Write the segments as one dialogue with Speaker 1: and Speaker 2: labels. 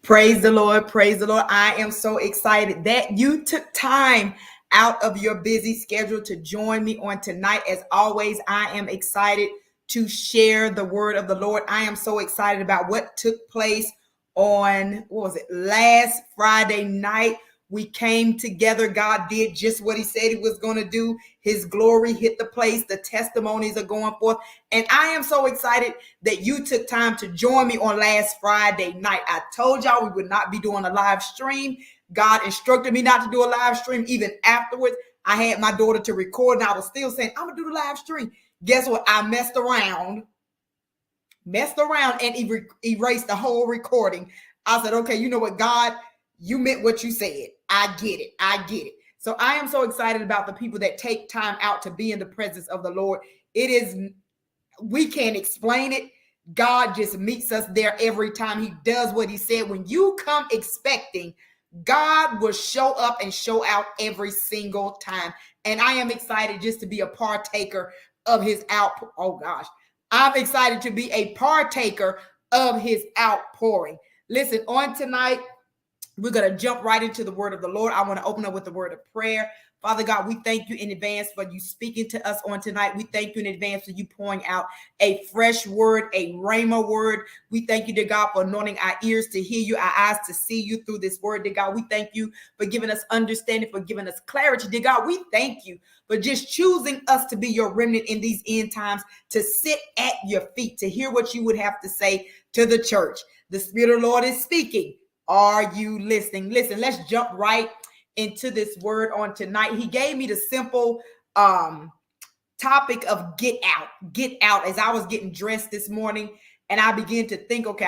Speaker 1: Praise the Lord. Praise the Lord. I am so excited that you took time out of your busy schedule to join me on tonight. As always, I am excited to share the word of the Lord. I am so excited about what took place on, last Friday night. We came together. God did just what he said he was going to do. His glory hit the place. The testimonies are going forth. And I am so excited that you took time to join me on last Friday night. I told y'all we would not be doing a live stream. God instructed me not to do a live stream. Even afterwards, I had my daughter to record and I was still saying, I'm going to do the live stream. Guess what? I messed around and erased the whole recording. I said, okay, you know what, God, you meant what you said. I get it. So I am so excited about the people that take time out to be in the presence of the Lord. We can't explain it. God just meets us there every time. He does what he said. When you come expecting, God will show up and show out every single time. And I am excited just to be a partaker of his outpour. Oh gosh, I'm excited to be a partaker of his outpouring. Listen, on tonight, we're going to jump right into the word of the Lord. I want to open up with the word of prayer. Father God, we thank you in advance for you speaking to us on tonight. We thank you in advance for you pouring out a fresh word, a rhema word. We thank you, dear God, for anointing our ears to hear you, our eyes to see you through this word, dear God. We thank you for giving us understanding, for giving us clarity, dear God. We thank you for just choosing us to be your remnant in these end times, to sit at your feet, to hear what you would have to say to the church. The Spirit of the Lord is speaking. Are you listening? Listen, let's jump right into this word on tonight. He gave me the simple topic of get out as I was getting dressed this morning. And I began to think, okay,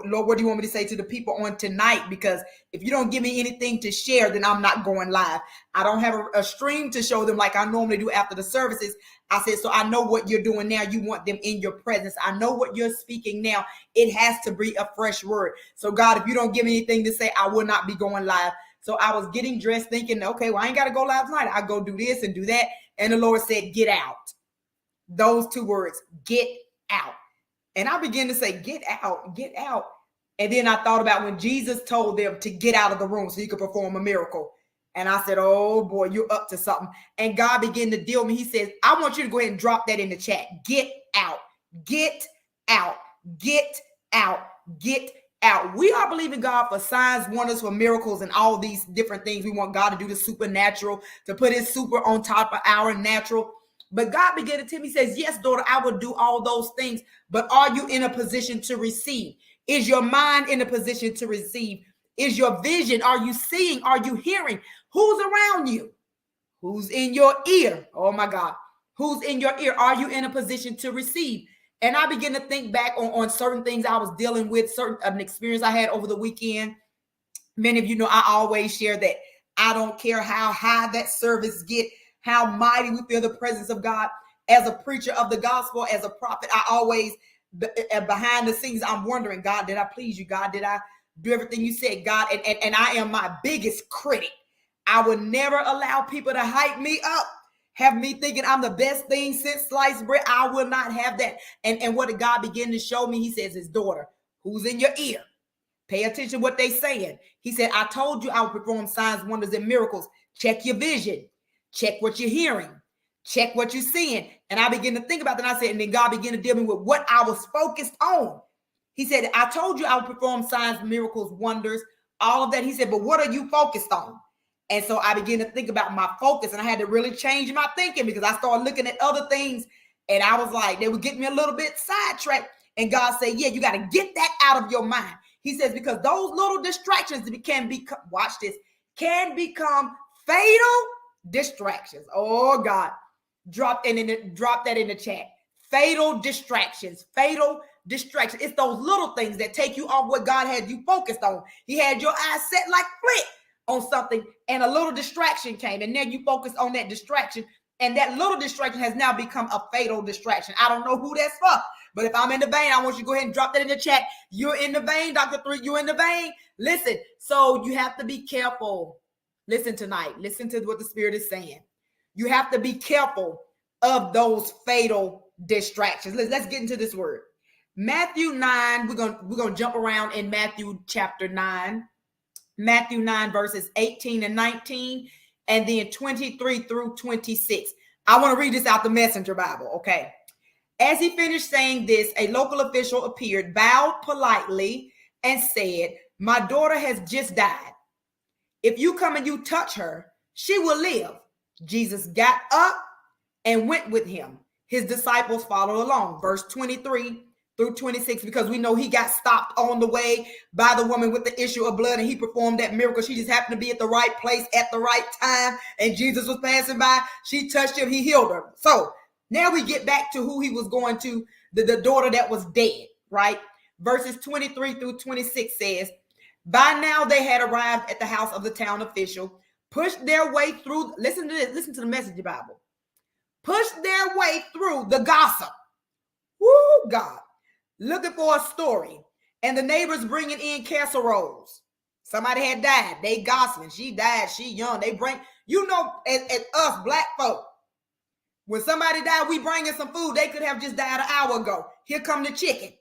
Speaker 1: Lord, what do you want me to say to the people on tonight? Because if you don't give me anything to share, then I'm not going live. I don't have a stream to show them like I normally do after the services. I said, so I know what you're doing now. You want them in your presence. I know what you're speaking now. It has to be a fresh word. So God, if you don't give me anything to say, I will not be going live. So I was getting dressed thinking, okay, well, I ain't got to go live tonight. I go do this and do that. And the Lord said, get out. Those two words, get out. And I began to say, get out, get out. And then I thought about when Jesus told them to get out of the room so he could perform a miracle. And I said, oh boy, you're up to something. And God began to deal with me. He says, I want you to go ahead and drop that in the chat. Get out, get out, get out, get out. We are believing God for signs, wonders, for miracles, and all these different things. We want God to do the supernatural, to put his super on top of our natural. But God began to tell me, he says, yes, daughter, I will do all those things. But are you in a position to receive? Is your mind in a position to receive? Is your vision? Are you seeing? Are you hearing? Who's around you? Who's in your ear? Oh my God. Who's in your ear? Are you in a position to receive? And I began to think back on certain things I was dealing with, an experience I had over the weekend. Many of you know I always share that I don't care how high that service get, how mighty we feel the presence of God. As a preacher of the gospel, as a prophet, I always, behind the scenes, I'm wondering, God, did I please you? God, did I do everything you said? God, and I am my biggest critic. I would never allow people to hype me up, have me thinking I'm the best thing since sliced bread. I will not have that. And what did God begin to show me? He says, his daughter, who's in your ear? Pay attention to what they saying. He said, I told you I would perform signs, wonders, and miracles. Check your vision. Check what you're hearing. Check what you're seeing. And I began to think about that. And I said, and then God began to deal me with what I was focused on. He said, I told you I would perform signs, miracles, wonders, all of that. He said, but what are you focused on? And so I began to think about my focus, and I had to really change my thinking because I started looking at other things, and I was like, they would get me a little bit sidetracked. And God said, yeah, you got to get that out of your mind. He says, because those little distractions can become, watch this, can become fatal distractions. Oh God, drop that in the chat. Fatal distractions. It's those little things that take you off what God had you focused on. He had your eyes set like flick on something, and a little distraction came, and then you focus on that distraction, and that little distraction has now become a fatal distraction. I don't know who that's for, but if I'm in the vein, I want you to go ahead and drop that in the chat. You're in the vein, Dr. 3, you're in the vein. Listen, so you have to be careful. Listen tonight. Listen to what the Spirit is saying. You have to be careful of those fatal distractions. Let's get into this word. Matthew 9, we're gonna jump around in Matthew chapter 9. Matthew 9, verses 18 and 19, and then 23 through 26. I want to read this out the Messenger Bible, okay? As he finished saying this, a local official appeared, bowed politely, and said, "My daughter has just died. If you come and you touch her, she will live." Jesus got up and went with him. His disciples followed along. Verse 23 through 26, because we know he got stopped on the way by the woman with the issue of blood, and he performed that miracle. She just happened to be at the right place at the right time, and Jesus was passing by. She touched him, he healed her. So now we get back to who he was going to, the daughter that was dead, right? Verses 23 through 26 says, by now they had arrived at the house of the town official, pushed their way through, listen to this, listen to the Message Bible, pushed their way through the gossip. Woo, God. Looking for a story, and the neighbors bringing in casseroles. Somebody had died. They gossiping. She died. She young. They bring, you know, as us black folk, when somebody died, we bring in some food. They could have just died an hour ago. Here come the chicken.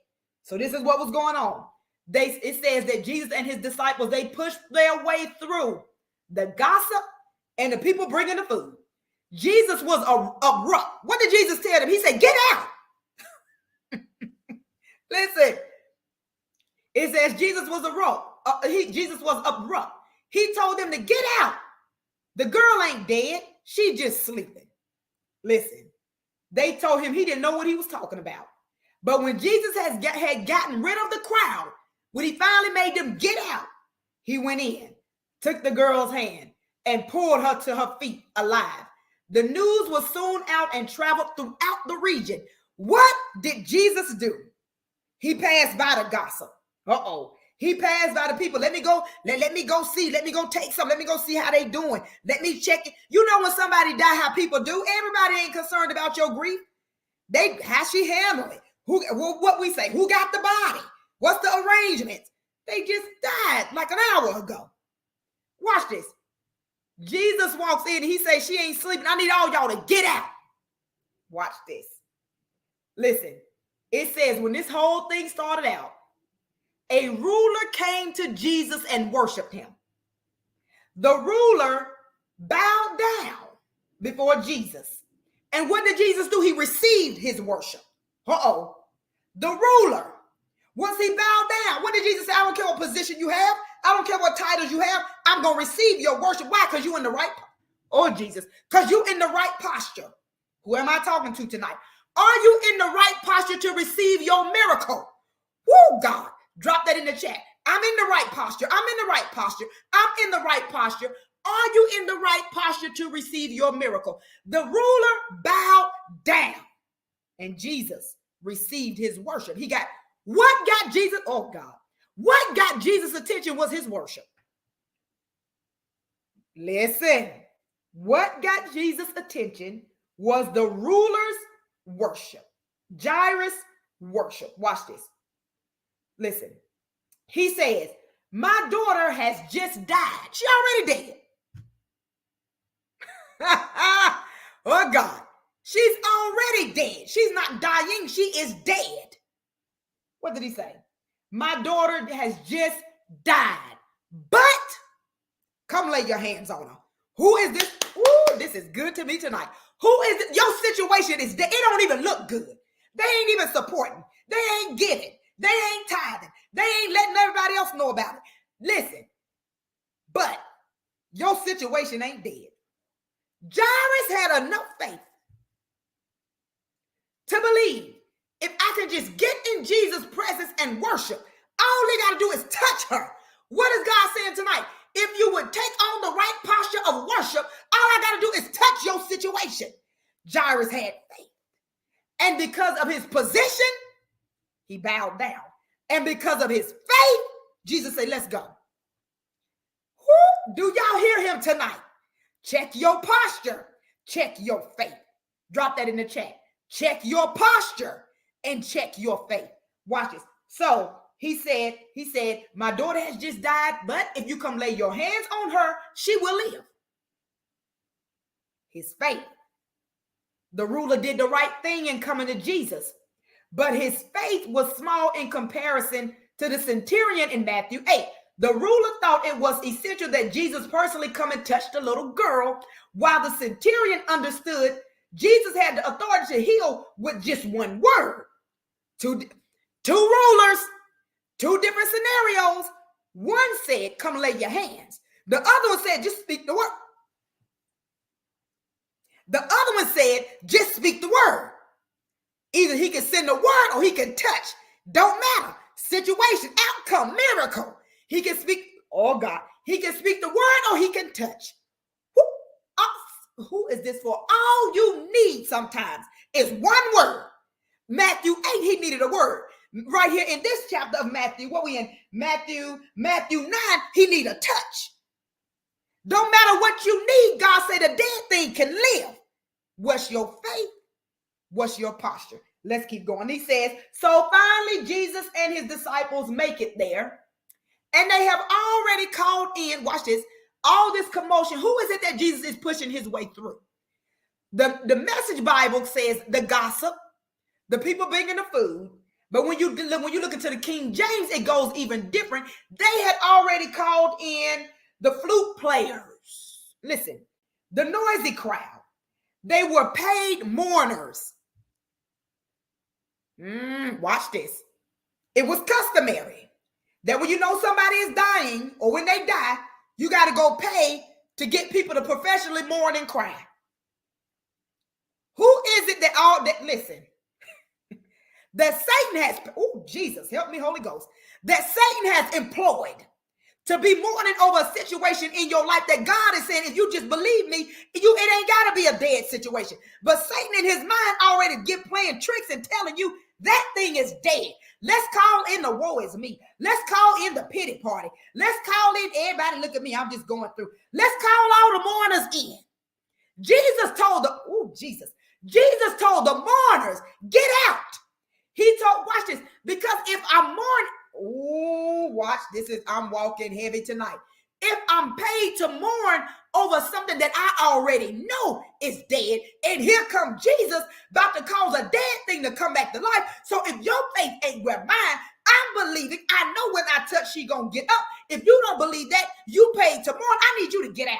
Speaker 1: So this is what was going on. It says that Jesus and his disciples, they pushed their way through the gossip and the people bringing the food. Jesus was abrupt. What did Jesus tell them? He said, "Get out." Listen, it says Jesus was abrupt. Jesus was abrupt. He told them to get out. The girl ain't dead. She just sleeping. Listen, they told him he didn't know what he was talking about. But when Jesus had gotten rid of the crowd, when he finally made them get out, he went in, took the girl's hand, and pulled her to her feet alive. The news was soon out and traveled throughout the region. What did Jesus do? He passed by the gossip. He passed by the people. Let me go see. Let me go take some. Let me go see how they doing. Let me check it. You know when somebody die, how people do. Everybody ain't concerned about your grief. How she handle it. What we say? Who got the body? What's the arrangements? They just died like an hour ago. Watch this. Jesus walks in and he says, "She ain't sleeping. I need all y'all to get out." Watch this. Listen. It says when this whole thing started out, a ruler came to Jesus and worshiped him. The ruler bowed down before Jesus. And what did Jesus do? He received his worship. The ruler, once he bowed down, what did Jesus say? "I don't care what position you have. I don't care what titles you have. I'm going to receive your worship." Why? Because you're in the right, Jesus, because you're in the right posture. Who am I talking to tonight? Are you in the right posture to receive your miracle? Woo, God. Drop that in the chat. I'm in the right posture. I'm in the right posture. I'm in the right posture. Are you in the right posture to receive your miracle? The ruler bowed down, and Jesus received his worship. What got Jesus? Oh, God. What got Jesus' attention was his worship. Listen. What got Jesus' attention was the ruler's worship. Jairus' worship. Watch this. Listen. He says, "My daughter has just died." She already dead. Oh, God. She's already dead. She's not dying. She is dead. What did he say? "My daughter has just died. But," come lay your hands on her. Who is this? Ooh, this is good to me tonight. Who is it? Your situation is dead. It don't even look good. They ain't even supporting. They ain't giving. They ain't tithing. They ain't letting everybody else know about it. Listen, but your situation ain't dead. Jairus had enough faith to believe, if I can just get in Jesus' presence and worship, all they got to do is touch her. What is God saying tonight? If you would take on the right posture of worship, all I got to do is touch your situation. Jairus had faith. And because of his position, he bowed down. And because of his faith, Jesus said, "Let's go." Do y'all hear him tonight? Check your posture. Check your faith. Drop that in the chat. Check your posture and check your faith. Watch this. So he said, "My daughter has just died, but if you come lay your hands on her, she will live." His faith. The ruler did the right thing in coming to Jesus. but his faith was small in comparison to the centurion in Matthew 8. The ruler thought it was essential that Jesus personally come and touch the little girl, while the centurion understood Jesus had the authority to heal with just one word. Two rulers, two different scenarios. One said, come lay your hands. The other one said, just speak the word. The other one said, just speak the word. Either he can send the word or he can touch. Don't matter. Situation, outcome, miracle. He can speak, oh God, he can speak the word or he can touch. Who is this for? All you need sometimes is one word. Matthew 8, he needed a word. Right here in this chapter of Matthew, what we in? Matthew 9, he need a touch. Don't matter what you need, God said a dead thing can live. What's your faith? What's your posture? Let's keep going. He says, so finally Jesus and his disciples make it there. And they have already called in, watch this, all this commotion. Who is it that Jesus is pushing his way through? The Message Bible says the gossip, the people bringing the food. But when you look into the King James, it goes even different. They had already called in the flute players. Listen, the noisy crowd. They were paid mourners. Watch this. It was customary that when you know somebody is dying or when they die, you got to go pay to get people to professionally mourn and cry. Who is it listen, that Satan has, oh, Jesus, help me, Holy Ghost, that Satan has employed to be mourning over a situation in your life that God is saying, if you just believe me, it ain't got to be a dead situation. But Satan in his mind already playing tricks and telling you that thing is dead. Let's call in the woe is me. Let's call in the pity party. Let's call in everybody, look at me, I'm just going through. Let's call all the mourners in. Jesus told Jesus told the mourners, get out. He told, watch this, because if I'm mourning, oh, watch this, I'm walking heavy tonight. If I'm paid to mourn over something that I already know is dead, and here comes Jesus about to cause a dead thing to come back to life. So if your faith ain't where mine, I'm believing, I know when I touch, she gonna get up. If you don't believe that, you paid to mourn, I need you to get out.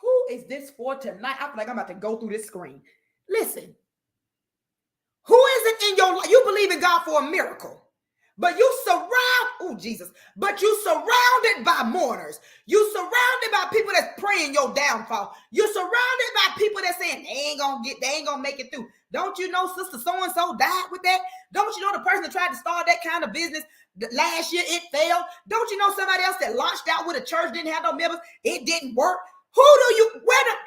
Speaker 1: Who is this for tonight? I feel like I'm about to go through this screen. Listen. Who is it in your life? You believe in God for a miracle, but you but you surrounded by mourners. You surrounded by people that's praying your downfall. You're surrounded by people that's saying they ain't gonna make it through. Don't you know sister so-and-so died with that? Don't you know the person that tried to start that kind of business last year, it failed? Don't you know somebody else that launched out with a church, didn't have no members, it didn't work? Where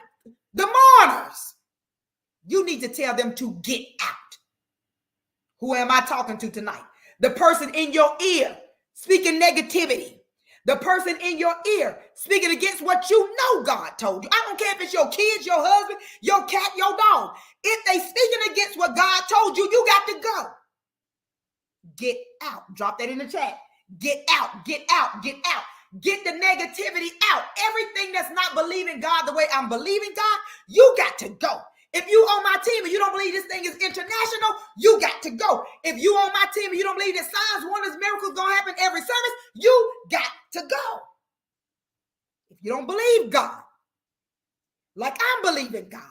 Speaker 1: the mourners? You need to tell them to get out. Who am I talking to tonight? The person in your ear speaking negativity. The person in your ear speaking against what you know God told you. I don't care if it's your kids, your husband, your cat, your dog. If they speaking against what God told you, you got to go. Get out. Drop that in the chat. Get out. Get out. Get out. Get the negativity out. Everything that's not believing God the way I'm believing God, you got to go. If you on my team and you don't believe this thing is international, you got to go. If you on my team and you don't believe that signs, wonders, miracles going to happen every service, you got to go. If you don't believe God, like I'm believing God,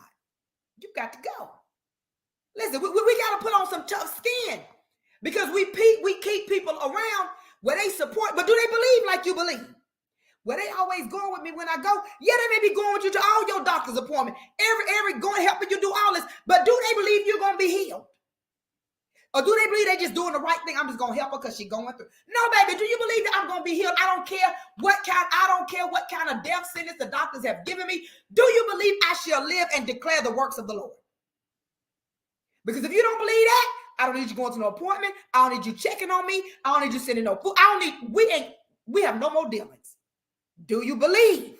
Speaker 1: you got to go. Listen, we got to put on some tough skin because we keep people around where they support, but do they believe like you believe? Well, they always going with me when I go. Yeah, they may be going with you to all your doctor's appointment. Every going helping you do all this. But do they believe you're going to be healed? Or do they believe they just doing the right thing? I'm just going to help her because she's going through. No, baby, do you believe that I'm going to be healed? I don't care what kind of death sentence the doctors have given me. Do you believe I shall live and declare the works of the Lord? Because if you don't believe that, I don't need you going to no appointment. I don't need you checking on me. I don't need you sending no food. We have no more dealings. Do you believe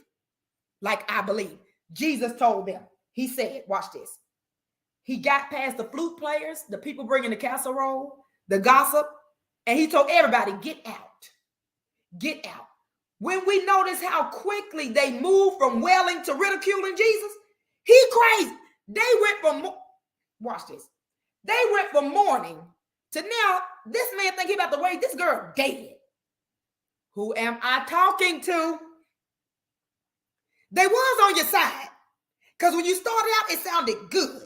Speaker 1: like I believe? Jesus told them. He said, watch this. He got past the flute players, the people bringing the casserole, the gossip, and he told everybody, get out. Get out. When we notice how quickly they moved from wailing to ridiculing Jesus, he crazy. They went from Watch this. They went from mourning to now this man think he about to raise this girl dead. Who am I talking to? They was on your side. Because when you started out, it sounded good.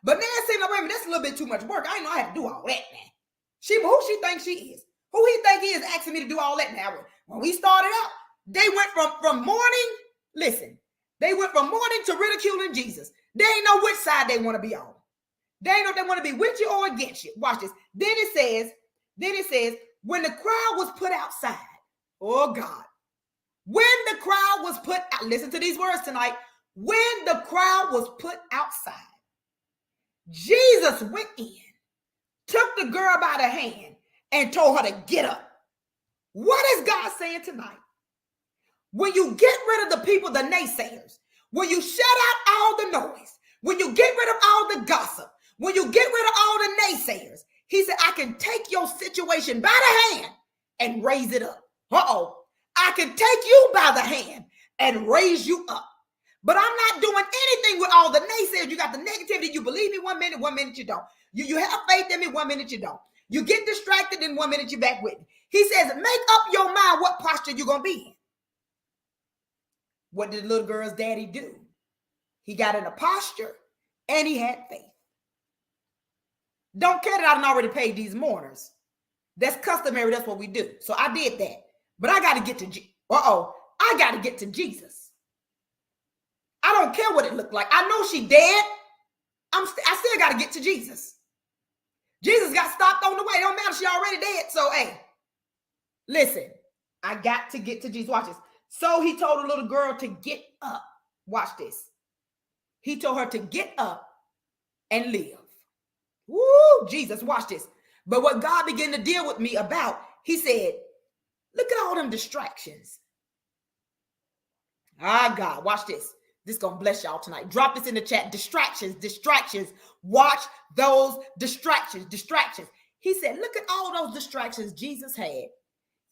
Speaker 1: But now it seems like, wait a minute, that's a little bit too much work. I didn't know I had to do all that now. Who she thinks she is? Who he think he is asking me to do all that now? When we started out, they went from mourning, listen, they went from mourning to ridiculing Jesus. They ain't know which side they want to be on. They ain't know if they want to be with you or against you. Watch this. Then it says, when the crowd was put outside, oh God, when the crowd was put out, listen to these words tonight. When the crowd was put outside, Jesus went in, took the girl by the hand, and told her to get up. What is God saying tonight? When you get rid of the people, the naysayers, when you shut out all the noise, when you get rid of all the gossip, when you get rid of all the naysayers, he said, I can take your situation by the hand and raise it up. I can take you by the hand and raise you up. But I'm not doing anything with all the naysayers. You got the negativity. You believe me 1 minute you don't. You have faith in me 1 minute you don't. You get distracted in 1 minute you're back with me. He says, make up your mind what posture you're going to be in. What did the little girl's daddy do? He got in a posture and he had faith. Don't care that I done already paid these mourners. That's customary. That's what we do. So I did that. But I got to get to I got to get to Jesus. I don't care what it looked like. I know she dead. I still got to get to Jesus. Jesus got stopped on the way. It don't matter. She already dead. So, hey, listen, I got to get to Jesus. Watch this. So he told the little girl to get up. Watch this. He told her to get up and live. Woo, Jesus, watch this. But what God began to deal with me about, he said, look at all them distractions. Ah, God, watch this. This is going to bless y'all tonight. Drop this in the chat. Distractions. Watch those distractions. He said, look at all those distractions Jesus had,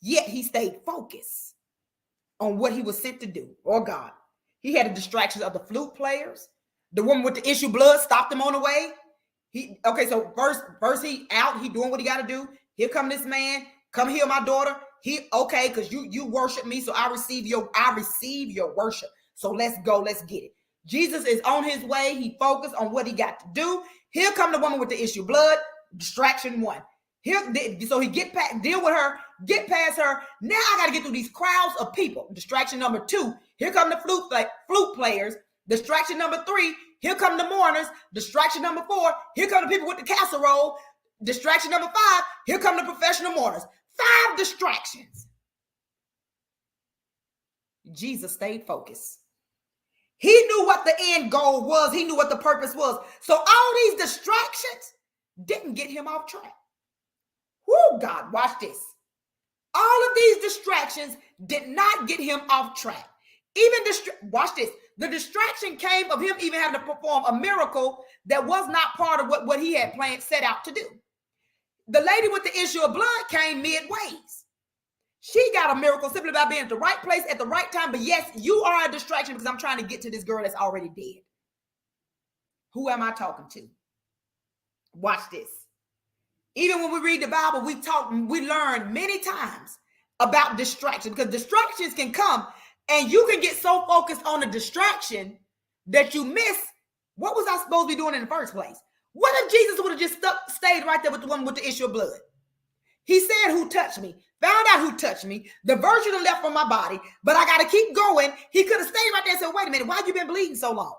Speaker 1: yet he stayed focused on what he was sent to do. Oh, God. He had the distractions of the flute players. The woman with the issue of blood stopped him on the way. So first he out, he doing what he got to do. Here come this man, come heal my daughter. Because you worship me, so I receive your worship. So let's go, let's get it. Jesus is on his way. He focused on what he got to do. Here come the woman with the issue of blood. Distraction 1. So he deal with her, get past her. Now I got to get through these crowds of people. Distraction number 2. Here come the flute players. Distraction number 3. Here come the mourners. Distraction number 4. Here come the people with the casserole. Distraction number 5. Here come the professional mourners. 5 distractions. Jesus stayed focused. He knew what the end goal was. He knew what the purpose was. So all these distractions didn't get him off track. Whoo, God, watch this. All of these distractions did not get him off track. Watch this. The distraction came of him even having to perform a miracle that was not part of what he had set out to do. The lady with the issue of blood came midways. She got a miracle simply by being at the right place at the right time. But yes, you are a distraction because I'm trying to get to this girl that's already dead. Who am I talking to? Watch this. Even when we read the Bible, we learn many times about distraction, because distractions can come and you can get so focused on the distraction that you miss what was I supposed to be doing in the first place. What if Jesus would have just stayed right there with the woman with the issue of blood? He said, who touched me? Found out who touched me. The virtue left from my body, but I got to keep going. He could have stayed right there and said, wait a minute, why have you been bleeding so long?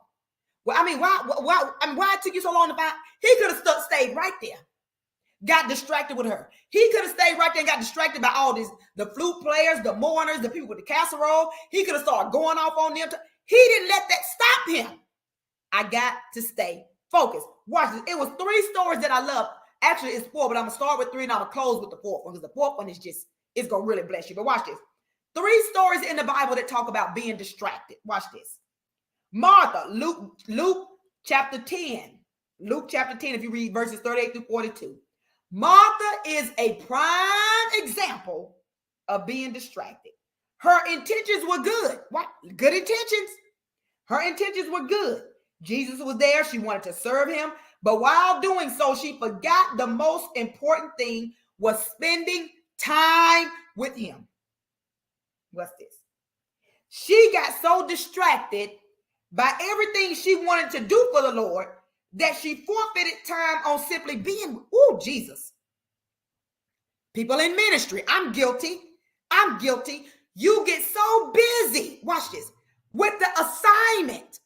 Speaker 1: Well, why it took you so long to find? He could have stayed right there. Got distracted with her. He could have stayed right there and got distracted by all these, the flute players, the mourners, the people with the casserole. He could have started going off on them. He didn't let that stop him. I got to stay focused. Watch this. It was 3 stories that I love. Actually, it's 4, but I'm going to start with 3 and I'm going to close with the 4th one, because the 4th one is it's going to really bless you. But watch this. 3 stories in the Bible that talk about being distracted. Watch this. Martha, Luke chapter 10. Luke chapter 10, if you read verses 38 through 42. Martha is a prime example of being distracted. Her intentions were good. What? Good intentions. Her intentions were good. Jesus was there. She wanted to serve him. But while doing so, she forgot the most important thing was spending time with him. What's this? She got so distracted by everything she wanted to do for the Lord that she forfeited time on simply being, oh, Jesus. People in ministry, I'm guilty. I'm guilty. You get so busy, watch this, with the assignment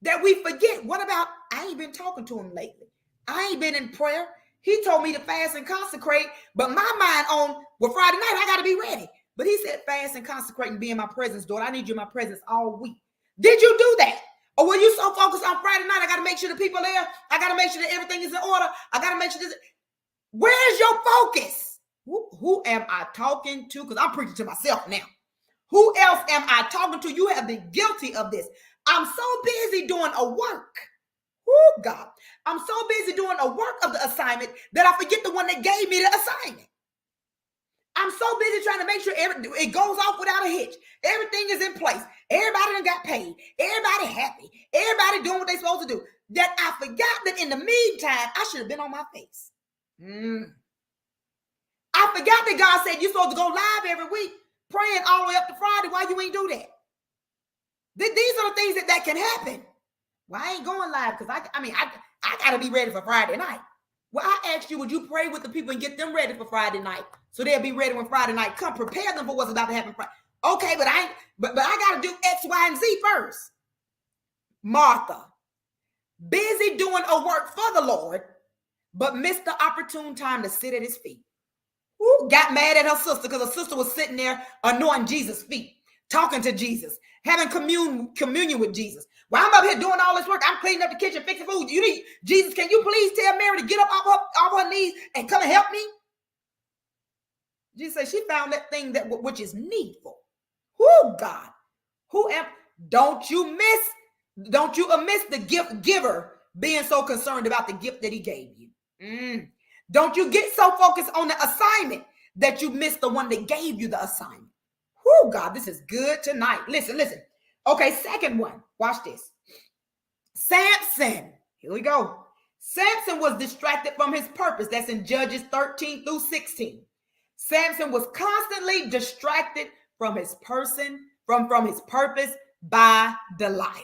Speaker 1: that we forget. What about, I ain't been talking to him lately. I ain't been in prayer. He told me to fast and consecrate, but my mind on, well, Friday night, I got to be ready. But he said, fast and consecrate and be in my presence, daughter. I need you in my presence all week. Did you do that? Or were you so focused on Friday night? I got to make sure the people are there. I got to make sure that everything is in order. I got to make sure this. Where's your focus? Who am I talking to? Because I'm preaching to myself now. Who else am I talking to? You have been guilty of this. I'm so busy doing a work. Oh, God. I'm so busy doing a work of the assignment that I forget the one that gave me the assignment. I'm so busy trying to make sure it goes off without a hitch. Everything is in place. Everybody done got paid. Everybody happy. Everybody doing what they're supposed to do. That I forgot that in the meantime, I should have been on my face. I forgot that God said you're supposed to go live every week, praying all the way up to Friday. Why you ain't do that? These are the things that can happen. Well, I ain't going live because I got to be ready for Friday night. Well, I asked you, would you pray with the people and get them ready for Friday night so they'll be ready when Friday night come? Prepare them for what's about to happen Friday. Okay, but I got to do X, Y, and Z first. Martha, busy doing a work for the Lord, but missed the opportune time to sit at his feet. Who got mad at her sister because her sister was sitting there anointing Jesus' feet, talking to Jesus, having communion with Jesus. Well, I'm up here doing all this work. I'm cleaning up the kitchen, fixing food. You need Jesus. Can you please tell Mary to get up off her knees and come and help me? Jesus said she found that thing which is needful. Who God? Don't you miss the gift giver being so concerned about the gift that he gave you. Don't you get so focused on the assignment that you miss the one that gave you the assignment. Whoo, God, this is good tonight. Listen. Okay, second one. Watch this. Samson. Here we go. Samson was distracted from his purpose. That's in Judges 13 through 16. Samson was constantly distracted from his from his purpose by Delilah.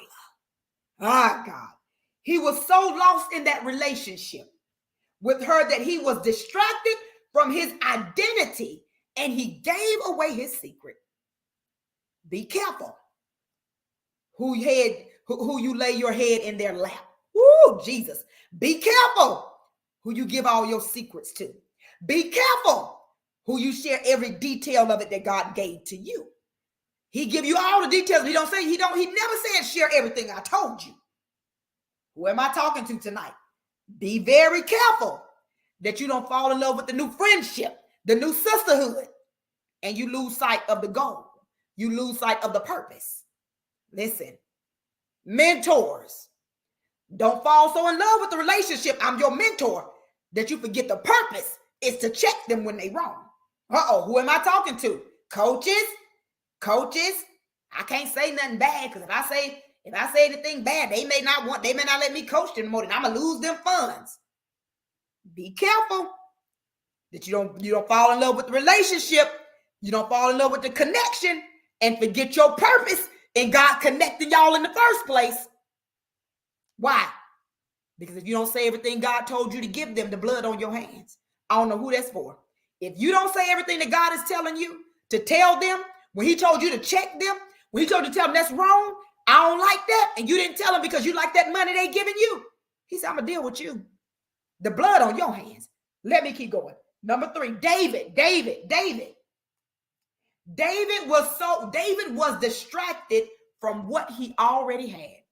Speaker 1: God. He was so lost in that relationship with her that he was distracted from his identity and he gave away his secret. Be careful who you lay your head in their lap. Woo, Jesus. Be careful who you give all your secrets to. Be careful who you share every detail of it that God gave to you. He give you all the details. He never said share everything I told you. Who am I talking to tonight? Be very careful that you don't fall in love with the new friendship, the new sisterhood, and you lose sight of the goal. You lose sight of the purpose. Listen, mentors, don't fall so in love with the relationship. I'm your mentor that you forget the purpose is to check them when they wrong. Who am I talking to? Coaches. I can't say nothing bad because if I say anything bad, they may not let me coach them more, then I'm gonna lose them funds. Be careful that you don't fall in love with the relationship. You don't fall in love with the connection and forget your purpose and God connecting y'all in the first place. Why? Because if you don't say everything God told you to give them, the blood on your hands. I don't know who that's for. If you don't say everything that God is telling you to tell them, when he told you to check them, when he told you to tell them that's wrong, I don't like that, and you didn't tell them because you like that money they giving you, he said, I'm going to deal with you. The blood on your hands. Let me keep going. Number 3, David was distracted from what he already had.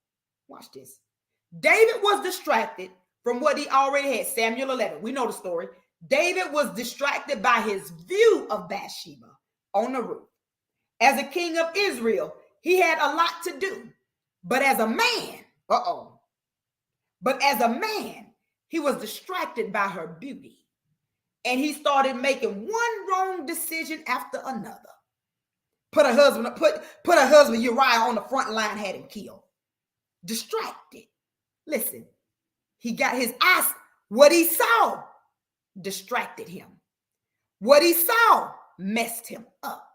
Speaker 1: Watch this. David was distracted from what he already had. Samuel 11. We know the story. David was distracted by his view of Bathsheba on the roof. As a king of Israel, he had a lot to do. But as a man, he was distracted by her beauty. And he started making one wrong decision after another. Put her husband Uriah on the front line, had him killed. Distracted. Listen, He got his eyes. What he saw distracted him. What he saw messed him up.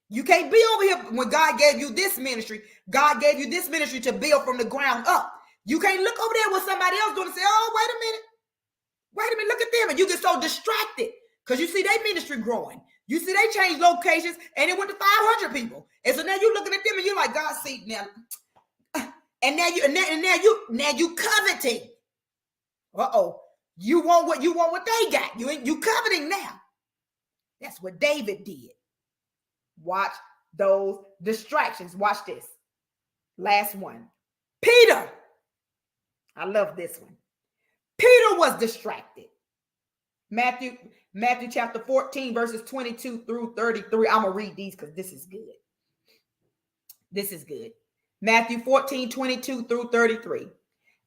Speaker 1: You can't be over here when God gave you this ministry. God gave you this ministry to build from the ground up. You can't look over there with somebody else doing and say, oh, wait a minute, look at them. And you get so distracted because you see their ministry growing. You see they changed locations and it went to 500 people. And so now you're looking at them and you're like, God, see now. And now you coveting. Uh-oh. You want what they got. You coveting now. That's what David did. Watch those distractions. Watch this. Last one. Peter. I love this one. Peter was distracted. Matthew chapter 14, verses 22 through 33. I'm going to read these because this is good. This is good. Matthew 14, 22 through 33.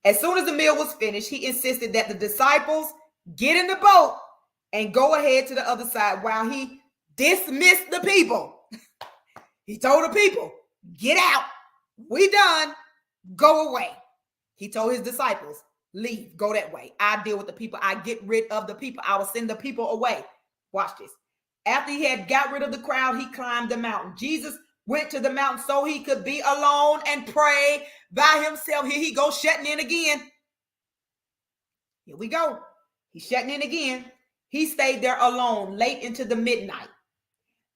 Speaker 1: As soon as the meal was finished, he insisted that the disciples get in the boat and go ahead to the other side while he dismissed the people. He told the people, get out. We done. Go away. He told his disciples, leave, go that way. I deal with the people. I get rid of the people. I will send the people away. Watch this. After he had got rid of the crowd, he climbed the mountain. Jesus went to the mountain so he could be alone and pray by himself. Here he goes, shutting in again. Here we go. He's shutting in again. He stayed there alone late into the midnight.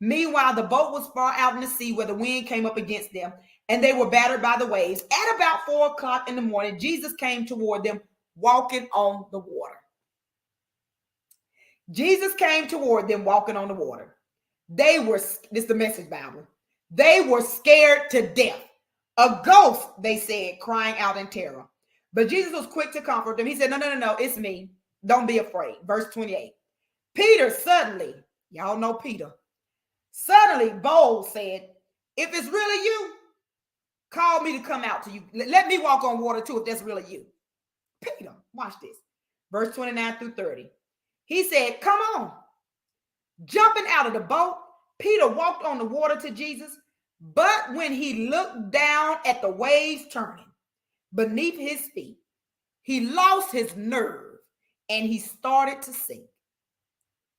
Speaker 1: Meanwhile, the boat was far out in the sea where the wind came up against them, and they were battered by the waves. At about 4 o'clock in the morning, Jesus came toward them, walking on the water. Jesus came toward them, walking on the water. They were, this is the Message Bible, they were scared to death. A ghost, they said, crying out in terror. But Jesus was quick to comfort them. He said, no, it's me. Don't be afraid. Verse 28. Peter suddenly, y'all know Peter, suddenly bold said, if it's really you, call me to come out to you. Let me walk on water too if that's really you. Peter, watch this. Verse 29 through 30. He said, come on. Jumping out of the boat, Peter walked on the water to Jesus. But when he looked down at the waves turning beneath his feet, he lost his nerve and he started to sink.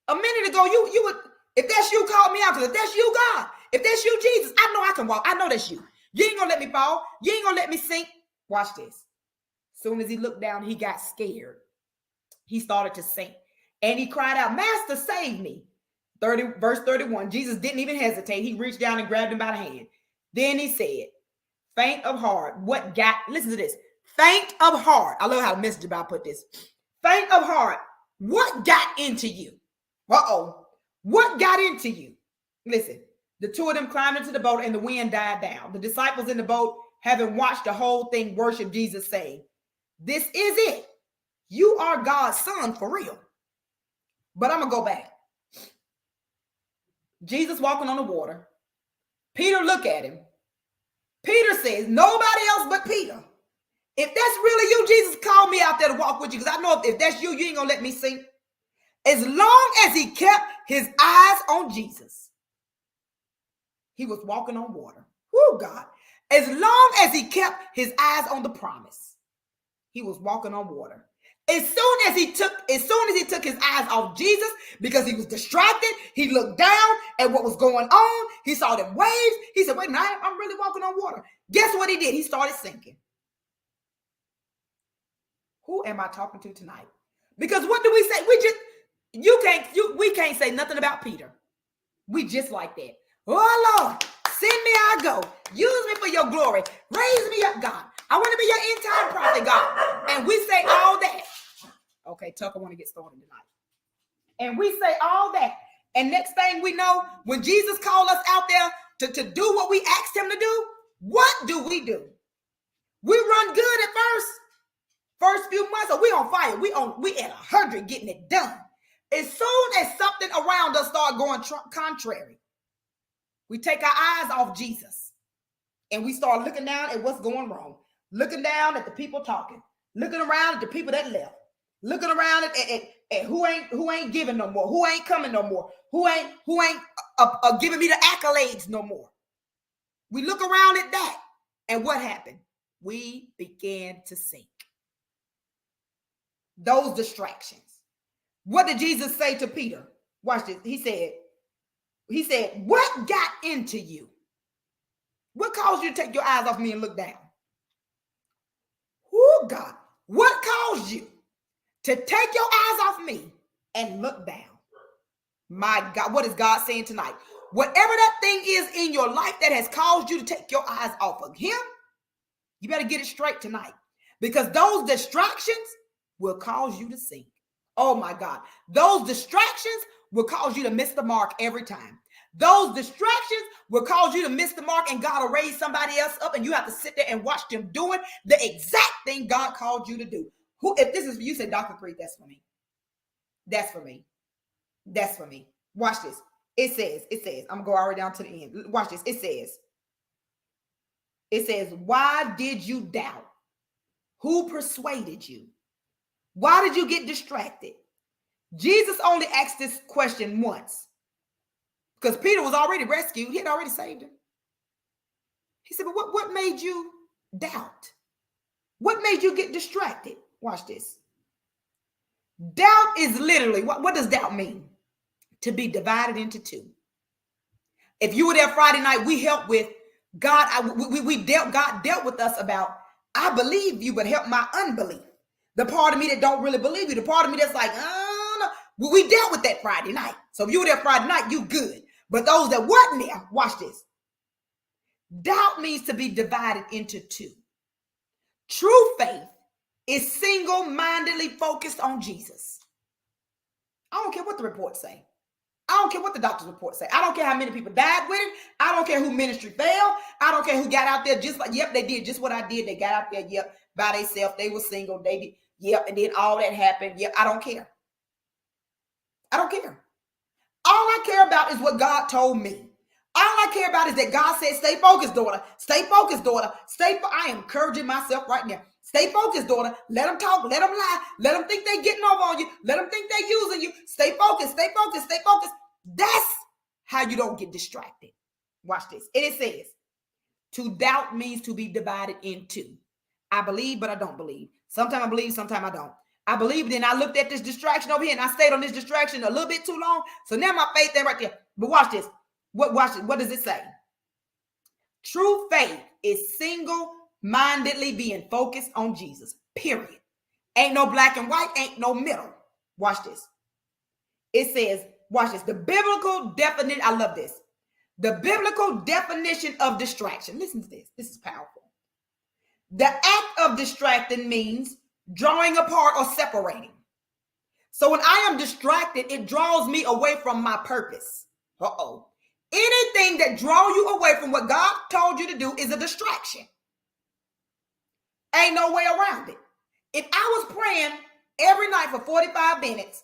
Speaker 1: A minute ago, you would, if that's you, call me out. Because if that's you, God, if that's you, Jesus, I know I can walk. I know that's you. You ain't gonna let me fall. You ain't gonna let me sink. Watch this. Soon as he looked down, he got scared. He started to sink. And he cried out, Master, save me. Verse 31. Jesus didn't even hesitate. He reached down and grabbed him by the hand. Then he said, faint of heart, listen to this. Faint of heart. I love how the Message Bible put this. Faint of heart, what got into you? Uh-oh. What got into you? Listen, the two of them climbed into the boat and the wind died down. The disciples in the boat, having watched the whole thing, worship Jesus, saying, this is it. You are God's son for real. But I'm going to go back. Jesus walking on the water. Peter look at him. Peter says, nobody else but Peter. If that's really you, Jesus, call me out there to walk with you. Because I know if that's you, you ain't going to let me sink. As long as he kept his eyes on Jesus, he was walking on water. Whoo, God. As long as he kept his eyes on the promise, he was walking on water. As soon as he took his eyes off Jesus, because he was distracted, he looked down at what was going on. He saw them waves. He said, wait a minute, I'm really walking on water. Guess what he did? He started sinking. Who am I talking to tonight? Because what do we say? We can't say nothing about Peter. We just like that. Oh, Lord, send me, I go. Use me for your glory. Raise me up, God. I want to be your end-time prophet, God. And we say all that. Okay, Tucker want to get started tonight. And we say all that. And next thing we know, when Jesus called us out there to do what we asked him to do, what do? We run good at first few months, or we on fire. We at 100 getting it done. As soon as something around us start going contrary, we take our eyes off Jesus and we start looking down at what's going wrong, looking down at the people talking, looking around at the people that left, looking around at who ain't giving no more, who ain't coming no more, who ain't giving me the accolades no more. We look around at that, and what happened? We began to sink. Those distractions. What did Jesus say to Peter? Watch this. He said, what got into you? What caused you to take your eyes off me and look down? Oh, God. What caused you to take your eyes off me and look down? My God, what is God saying tonight? Whatever that thing is in your life that has caused you to take your eyes off of him, you better get it straight tonight, because those distractions will cause you to sink. Oh my God. Those distractions will cause you to miss the mark every time. Those distractions will cause you to miss the mark, and God will raise somebody else up and you have to sit there and watch them doing the exact thing God called you to do. Who, if this is for you, say, Dr. Creed, that's for me. That's for me. That's for me. Watch this. It says, I'm going to go all the way down to the end. Watch this. It says, why did you doubt? Who persuaded you? Why did you get distracted? Jesus only asked this question once, because Peter was already rescued. He had already saved him. He said, but what made you doubt? What made you get distracted? Watch this. Doubt is literally, what does doubt mean? To be divided into two. If you were there Friday night, we helped with God. God dealt with us about, I believe you, but help my unbelief. The part of me that don't really believe you. The part of me that's like, no. We dealt with that Friday night. So if you were there Friday night, you good. But those that wasn't there, watch this. Doubt means to be divided into two. True faith is single-mindedly focused on Jesus. I don't care what the reports say. I don't care what the doctor's reports say. I don't care how many people died with it. I don't care who ministry failed. I don't care who got out there just like, yep, they did just what I did. They got out there, yep, by themselves. They were single. They did, yep, and then all that happened. Yep, I don't care. I don't care. All I care about is what God told me. All I care about is that God said, stay focused, daughter. Stay focused, daughter. I am encouraging myself right now. Stay focused, daughter. Let them talk. Let them lie. Let them think they're getting over on you. Let them think they're using you. Stay focused. Stay focused. Stay focused. That's how you don't get distracted. Watch this. And it says, to doubt means to be divided in two. I believe, but I don't believe. Sometimes I believe, sometimes I don't. I believe, then I looked at this distraction over here and I stayed on this distraction a little bit too long. So now my faith ain't right there. But watch this. Watch it. What does it say? True faith is single-mindedly being focused on Jesus. Period. Ain't no black and white. Ain't no middle. Watch this. It says, watch this. The biblical definition. I love this. The biblical definition of distraction. Listen to this. This is powerful. The act of distracting means drawing apart or separating. So when I am distracted, it draws me away from my purpose. Anything that draws you away from what God told you to do is a distraction. Ain't no way around it. If I was praying every night for 45 minutes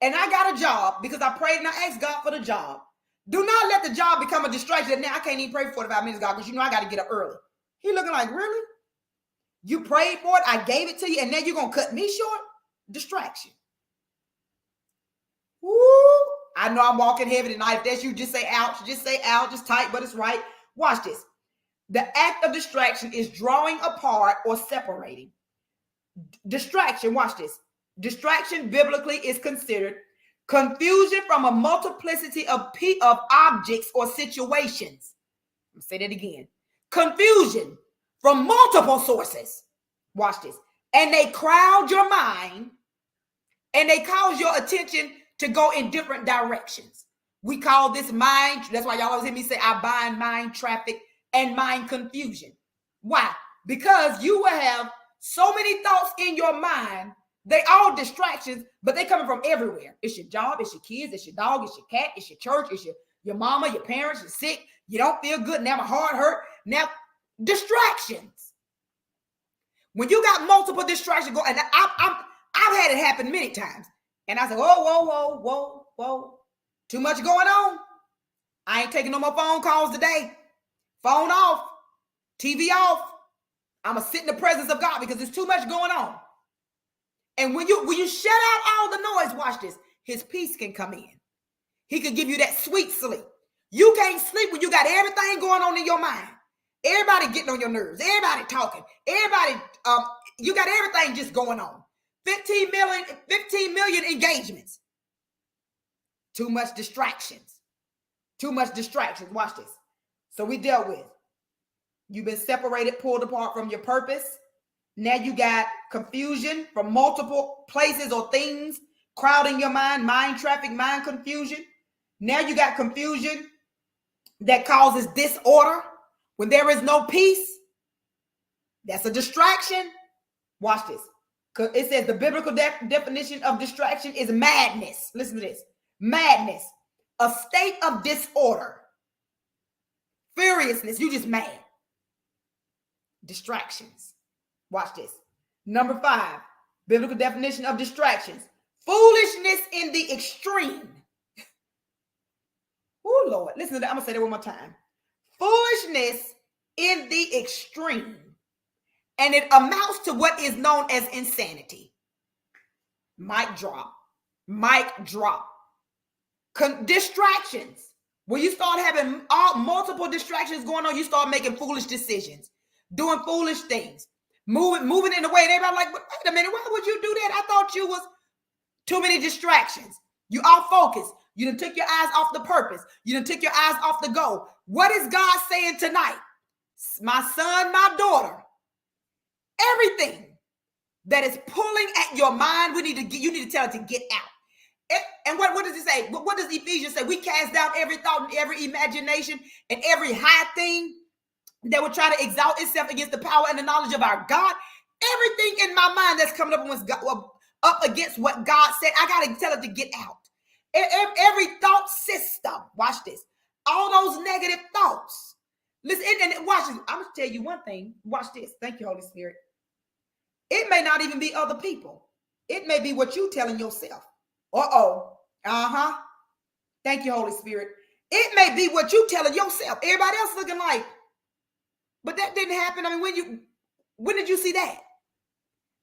Speaker 1: and I got a job because I prayed and I asked God for the job, do not let the job become a distraction. Now I can't even pray for 45 minutes, God, because you know I got to get up early. He looking like, really? You prayed for it, I gave it to you, and then you're going to cut me short? Distraction. Woo! I know I'm walking heavy tonight. If that's you, just say ouch. Just say ouch. Just tight, but it's right. Watch this. The act of distraction is drawing apart or separating. Distraction, watch this. Distraction biblically is considered confusion from a multiplicity of objects or situations. I'll say that again. Confusion from multiple sources. Watch this. And they crowd your mind and they cause your attention to go in different directions. We call this mind. That's why y'all always hear me say, I bind mind traffic and mind confusion. Why? Because you will have so many thoughts in your mind. They all distractions, but they coming from everywhere. It's your job, it's your kids, it's your dog, it's your cat, it's your church, it's your mama, your parents, you're sick, you don't feel good, now my heart hurt. Now, distractions. When you got multiple distractions going, and I've had it happen many times. And I said, whoa. Too much going on. I ain't taking no more phone calls today. Phone off. TV off. I'm going to sit in the presence of God because there's too much going on. And when you shut out all the noise, watch this. His peace can come in. He can give you that sweet sleep. You can't sleep when you got everything going on in your mind. Everybody getting on your nerves. Everybody talking. Everybody, you got everything just going on. 15 million engagements. Too much distractions. Too much distractions. Watch this. So we dealt with, you've been separated, pulled apart from your purpose. Now you got confusion from multiple places or things crowding your mind traffic, mind confusion. Now you got confusion that causes disorder when there is no peace. That's a distraction. Watch this. It says the biblical definition of distraction is madness. Listen to this. Madness, a state of disorder. Furiousness, you just mad. Distractions. Watch this. Number 5, biblical definition of distractions. Foolishness in the extreme. Oh, Lord. Listen to that. I'm going to say that one more time. Foolishness in the extreme. And it amounts to what is known as insanity. Mic drop. Mic drop. Distractions. When you start having multiple distractions going on, you start making foolish decisions, doing foolish things, moving in a way. And everybody like, wait a minute, why would you do that? I thought you was too many distractions. You off focus. You done took your eyes off the purpose. You done took your eyes off the goal. What is God saying tonight? My son, my daughter, everything that is pulling at your mind, you need to tell it to get out. And what does it say? What does Ephesians say? We cast down every thought and every imagination and every high thing that would try to exalt itself against the power and the knowledge of our God. Everything in my mind that's coming up against what God said, I got to tell it to get out. Every thought system, watch this. All those negative thoughts. Listen, and watch this. I'm going to tell you one thing. Watch this. Thank you, Holy Spirit. It may not even be other people. It may be what you telling yourself. Thank you, Holy Spirit. It may be what you telling yourself. Everybody else looking like, but that didn't happen. I mean, when did you see that?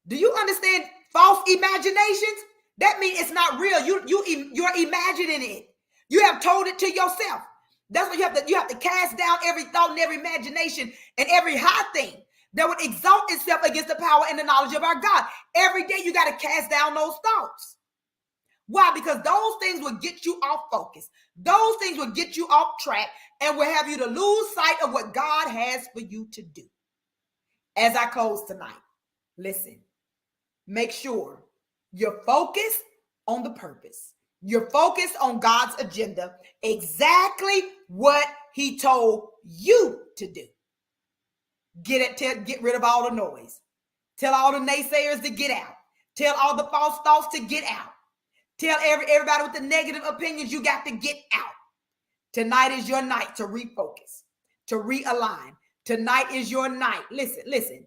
Speaker 1: Do you understand false imaginations? That means it's not real. You're imagining it. You have told it to yourself. That's what you have to cast down every thought and every imagination and every high thing that would exalt itself against the power and the knowledge of our God. Every day you got to cast down those thoughts. Why? Because those things will get you off focus. Those things will get you off track and will have you to lose sight of what God has for you to do. As I close tonight, listen, make sure you're focused on the purpose. You're focused on God's agenda, exactly what he told you to do. Get rid of all the noise. Tell all the naysayers to get out. Tell all the false thoughts to get out. Tell everybody with the negative opinions you got to get out. Tonight is your night to refocus, to realign. Tonight is your night. Listen,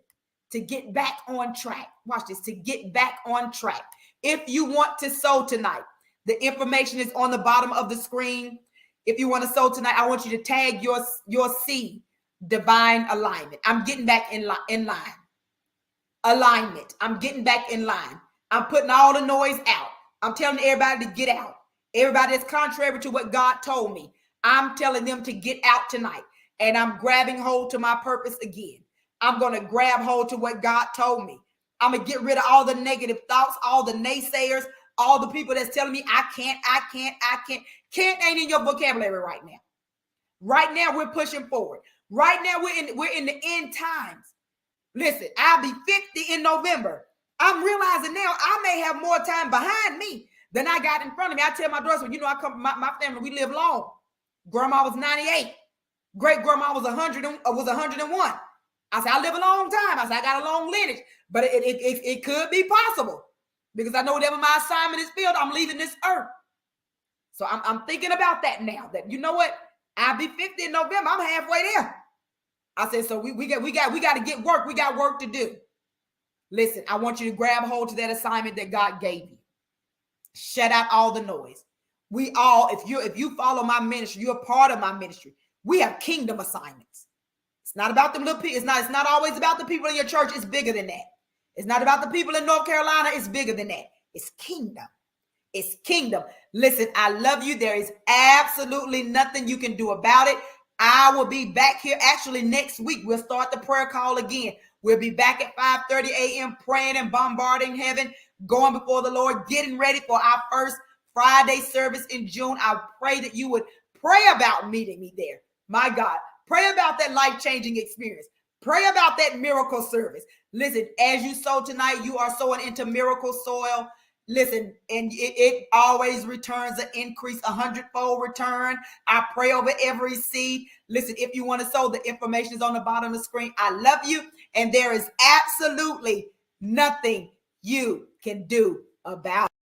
Speaker 1: to get back on track. Watch this, to get back on track. If you want to sow tonight, the information is on the bottom of the screen. If you want to sow tonight, I want you to tag your seed, divine alignment. I'm getting back in line. Alignment. I'm getting back in line. I'm putting all the noise out. I'm telling everybody to get out. Everybody that's contrary to what God told me, I'm telling them to get out tonight. And I'm grabbing hold to my purpose again. I'm going to grab hold to what God told me. I'm going to get rid of all the negative thoughts, all the naysayers, all the people that's telling me I can't. Can't ain't in your vocabulary right now. Right now, we're pushing forward. Right now, we're in the end times. Listen, I'll be 50 in November. I'm realizing now I may have more time behind me than I got in front of me. I tell my daughters, well, I come from my family, we live long. Grandma was 98. Great grandma was 101. I said, I live a long time. I said, I got a long lineage, but it could be possible because I know whatever my assignment is filled, I'm leaving this earth. So I'm thinking about that now. That you know what, I'll be 50 in November. I'm halfway there. I said, so we got to get work. We got work to do. Listen, I want you to grab hold to that assignment that God gave you. Shut out all the noise. We all, if you follow my ministry, you're a part of my ministry. We have kingdom assignments. It's not about them little people. It's not always about the people in your church. It's bigger than that. It's not about the people in North Carolina. It's bigger than that. It's kingdom. It's kingdom. Listen, I love you. There is absolutely nothing you can do about it. I will be back here. Actually, next week, we'll start the prayer call again. We'll be back at 5:30 a.m. praying and bombarding heaven. going before the Lord, getting ready for our first Friday service in June. I pray that you would pray about meeting me there. My God, pray about that life-changing experience. Pray about that miracle service. Listen, as you sow tonight, you are sowing into miracle soil. Listen, and it always returns an increase, 100-fold return. I pray over every seed. Listen, if you want to sow, the information is on the bottom of the screen. I love you, and there is absolutely nothing you can do about it.